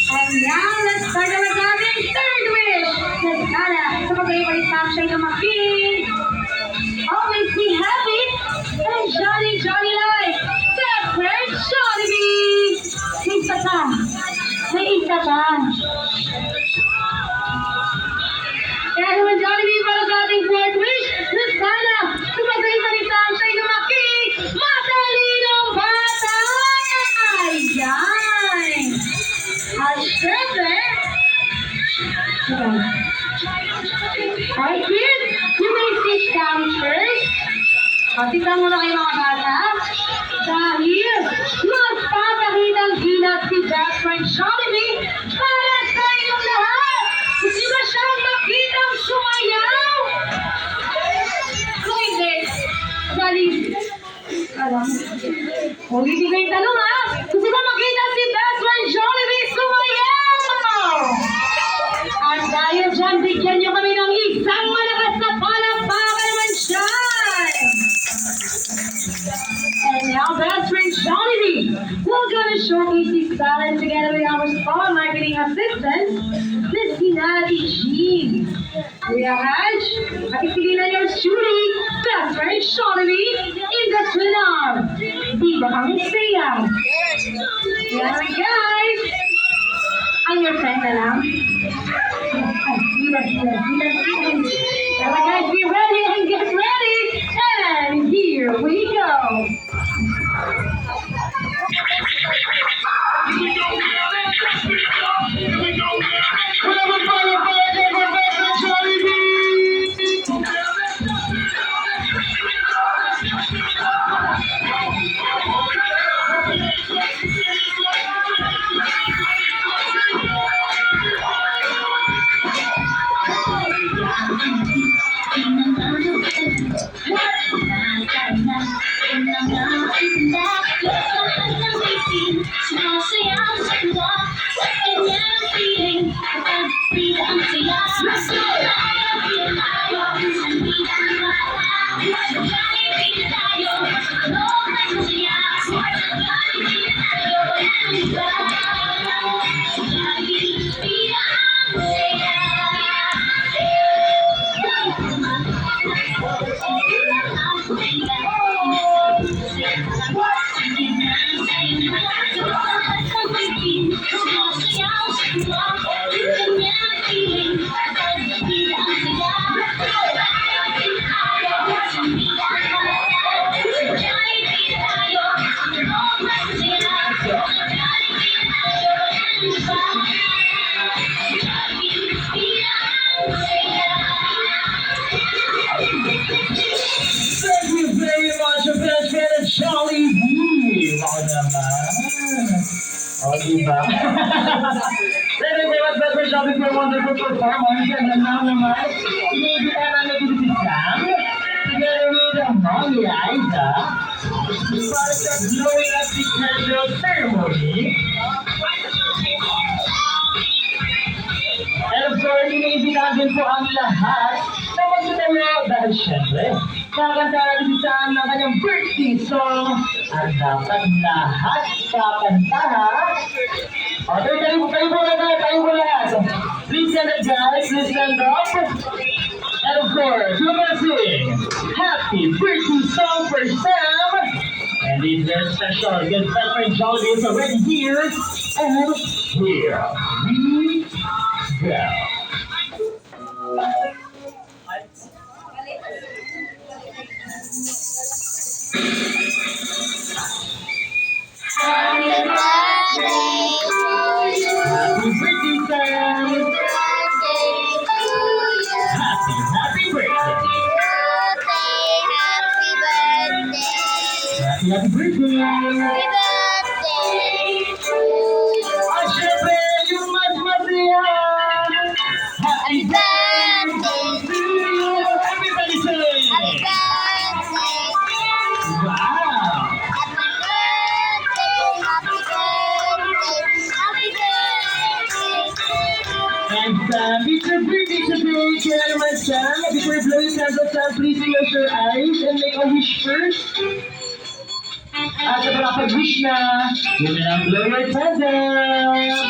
And now, let's start our ating third wish. Sana, sa pag-ibalik pa siya lumaking. Always be happy and jolly, jolly life. Separate Jollibee! May isa pa. May isa pa. Kaya naman Jollibee para sa ating fourth wish na sana sa pag-ibalik pa siya lumaking matalinong bata. Ayan! At syempre, alright kids, you may sit down first. Tignan mo na kayo mga bata. Dahil magpapakitang gilat si best friend Jollibee para sa inyong lahat. Gusto ba siyang makitang sumayaw? Kung hindi, Jollibee. Alam mo. Huwag hindi ko yung tanong ha. Gusto ba makita si best friend Jollibee sumayaw? At dahil dyan, bigyan niyo kami ng isang malakas na palakpakan naman dyan. And now, best friend Jollibee, we're gonna showcase his talent together with our star marketing assistant, Miss Hinati Jean. Kuya Haj, at ipigilan niyo Judy, best friend Jollibee, in the twin Di ba kami siya? Yan guys! I'm your friend na lang. Alright guys, be ready and get ready! And here we go! O, diba? Thank you very much, best friend Jollibee, for a wonderful performance. And now naman, iniibitan natin si Sam, together with Mommy Liza, para sa blowing up the candle ceremony. And of course, iniibitan din po ang lahat na magtatayo dahil syempre, kakanta natin si Sam ng kanyang birthday song. At dapat lahat kakanta ha. Okay, tayo po lahat. Please stand up guys, please stand up. And of course, we're gonna sing Happy Birthday Song for Sam. And this is very special because best friend Jollibee is already here. And here we go. Happy birthday to you. Happy birthday, Sam. Happy birthday to you. Happy birthday. Happy birthday. Happy birthday. Happy birthday to you. At syempre, yung mas masaya. Happy birthday to you. Everybody say. Happy birthday. Wow. Happy birthday. Happy birthday. Happy birthday to you. And Sam, it's your birthday today. Kaya naman Sam, before blowing candles, Sam, please close your eyes and make a wish first. At kapag wish na, you may now blow your candle.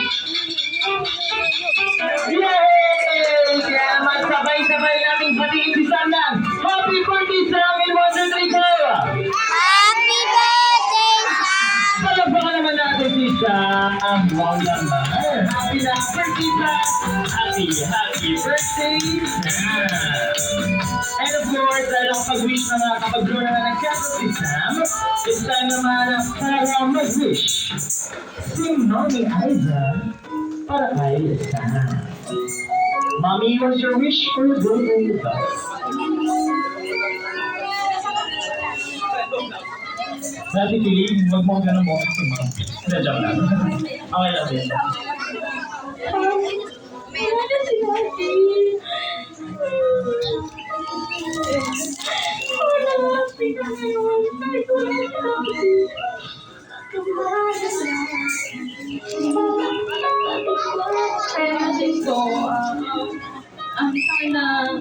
Yay! Kaya naman sabay-sabay nating batiin si Sam ng Happy birthday Sam in 1, 2, 3, go! Happy birthday, Sam! Palagpakan naman natin si Sam. Wow naman. Happy na birthday Sam! Happy birthday Sam! And of course, dahil ang pag-wish na nga kapag doon na nagkakaroon si Sam, it's time naman para mag-wish si Mommy Aiza para kay Sam. Mommy, what's your wish for your birthday with us? Dati piling, wag mo ganun mo si Mom. Hindi, joke lang. Okay lang din. Meron si Daddy. Wala, sino ngayon? Ay, tulad kami. Kaya natin ko, ang sana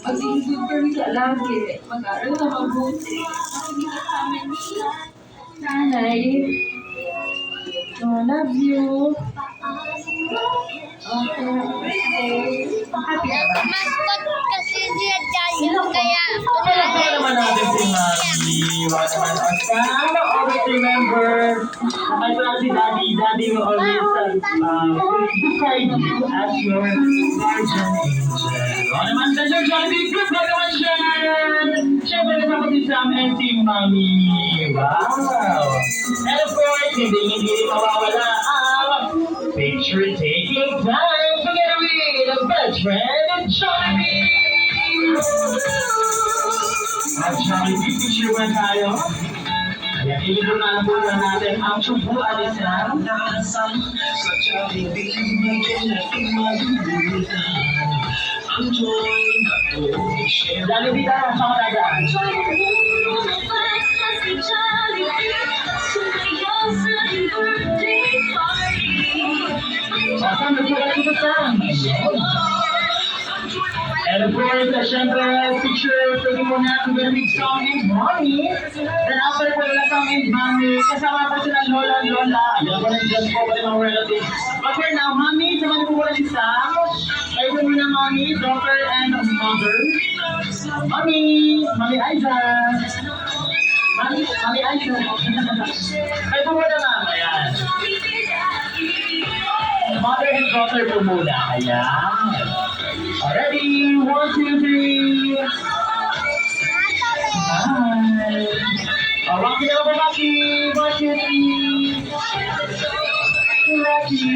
maging good girl ka lagi. Mag-aral ka mabuti. Makinig ka sa amin ni nanay. I love you. Okay. Happy ka ba? Mascot kasi niya dyan kaya Palagpakan naman natin si Mommy. Baka naman ang Sam. Always remember, kapag wala si Daddy, Daddy will always beside you as your guardian angel. Baka naman sa Sir Jollibee, good luck naman siya! Siyempre kasama si Sam and si Mommy. Wow! And of course, hindi rin mawawala ang picture taking time together with the best friend, Jollibee! At Jollibee, picture ba tayo? Kaya ilibot na lang muna natin ang Chubu Alisan. Nasaan sa Jollibee may kinating magulutan. Ang joy na to share. Jollibee tayo, saan ka tagaan? Saan nagsulat dito Sam? And of course, syempre, picture taking muna ang very big song in Mommy. Then after po na song in Mommy, kasama po sila Lola and Lola. Ayan po nandiyan po pala mga relatives. But for now, Mommy, sama niyo po wala si Sam. Kayo po muna Mommy, daughter and mother. Mommy, Mommy Aiza. Mommy Aiza. Kayo po muna ma'am. Ayan. Mother and daughter po muna. Ayan. Already, 1, 2, 3. Hi. Oh, Rocky na po, Rocky. 1, 2, 3. Rocky.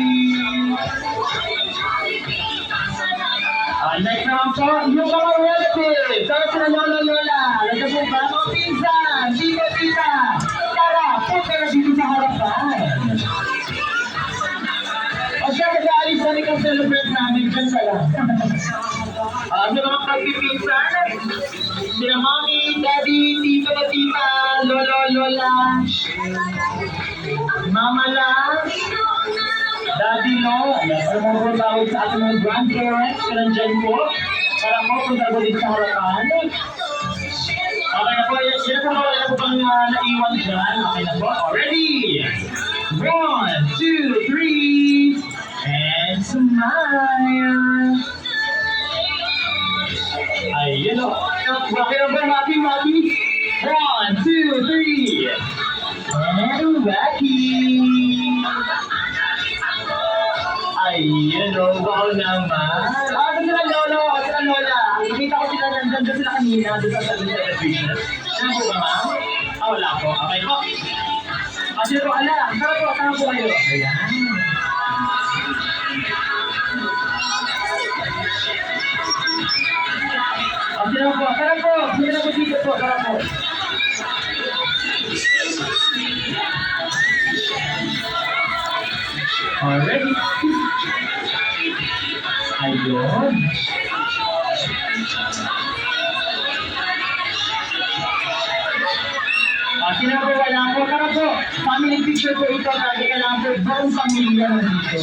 Next naman po, yung mga relatives. Tara sila Lola Lola. Lagyan po ba? Mga pinsan, tita tita. Tara, punta na dito sa harapan. O siya, mag-aalis na ikaw celebrate namin dyan sa lang. Ano naman pagpipinsan? Sina Mommy, Daddy, Tito na Tita, Lolo, Lola, Mama lang, Daddy, no? Ayan, ano mga po tawag sa ating mga grandparents na nandyan po. Para po punta po dito sa harapan. Okay na po, yun po wala na po pang naiwan dyan. Okay na po, ready? 1, 2, 3, and smile. Ayun o. Bakit na ba, Maki, Maki? 1, 2, 3. And wacky. Ayun o, wow naman. Ito sila Lolo, sila Lola. Nakita ko sila nandun sila kanina, doon sa celebration. Ano po ba, ma'am? Wala po. Okay po. Sino po, ala? Tara po kayo. Ayan. Sino po, tara po. Sino po dito po, tara po. Already. Ayun. Sino po, wala po. Tara po. Family picture po ito. Kasi kailangan po buong pamilya mo dito.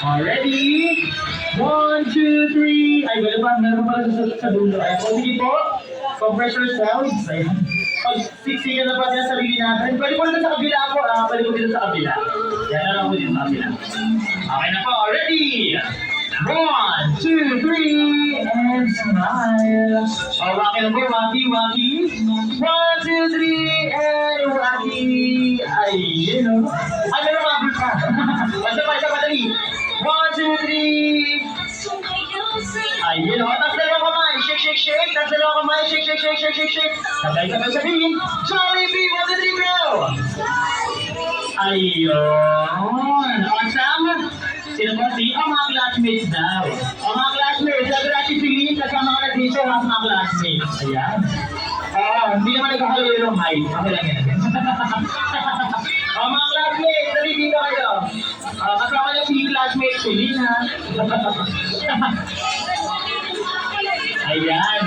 Already? 1, 2, 3. Ay, wala pa. Meron pa pala sa dulo. Ay, po, sige po. Compress yourselves. Ayan. pag siksikan na pa din ang sarili natin. Pwede po dito sa kabila po. Pwede po dito sa kabila. Yan na lang po dito sa kabila. Okay na po. Ready? 1, 2, 3, and smile. Waki lang po. Waki. 1, 2, 3, and waki. Ayun. Ay, meron mga group pa. Basta pa, dali. 1, 2, 3. Ayun, tapos dalawang kamay. Shake. Tapos dalawang kamay. Shake. Sabay sabihin. Jollibee, 1, 2, 3, go! Ayun. Awesome. Sino ba si? Mga classmates daw. Mga classmates. Sabi natin si Lynn, kasama ka na dito, mga classmates. Ayan. Hindi naman nagkakalo yung height. Ako lang yan. Mga classmates, dali dito kayo. Kasama niyo si classmate si Lynn, ha? Ayan.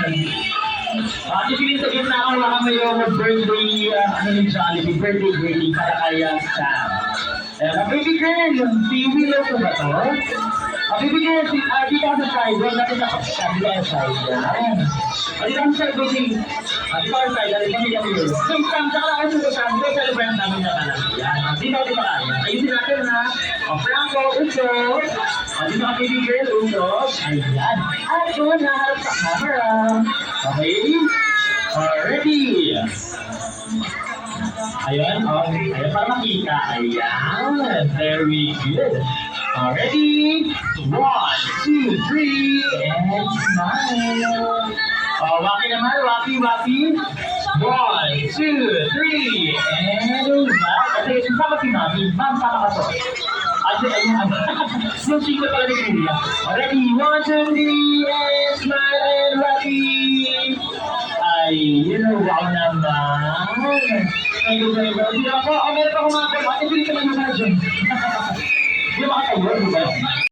Ate Lynn, sa gitna ako lang yung birthday, Jollibee, birthday greeting para kaya sa baby girl, si Willow ko ba to? Baby girl, dito ka sa side, huwag natin nakapagsabi ka sa side. Dito ka sa side, baby. Dito ka sa side, dito kami kami yun. So, saka lang ako sa side, dito celebrate namin na kanan. Yan, dito ka kaya. Ayusin natin ha. Franco, Uso. Dito ka baby girl, Uso. Ayan. At doon, naharap sa camera. Okay? Ready? Ayan, para makita. Ayan, very good. Ready? 1, 2, 3, and smile. Waki naman, waki. 1, 2, 3, and smile. Kasi sama si Mami. Ma'am, sama ka to. Ayun. Yung chico pala ni Julia. Ready? 1, 2, 3, and smile, and waki. Ay, wow naman. Thank you very much. Meron pa akong mga pala. Ito dito naman yung sarasyon. Hindi makatayo, di ba?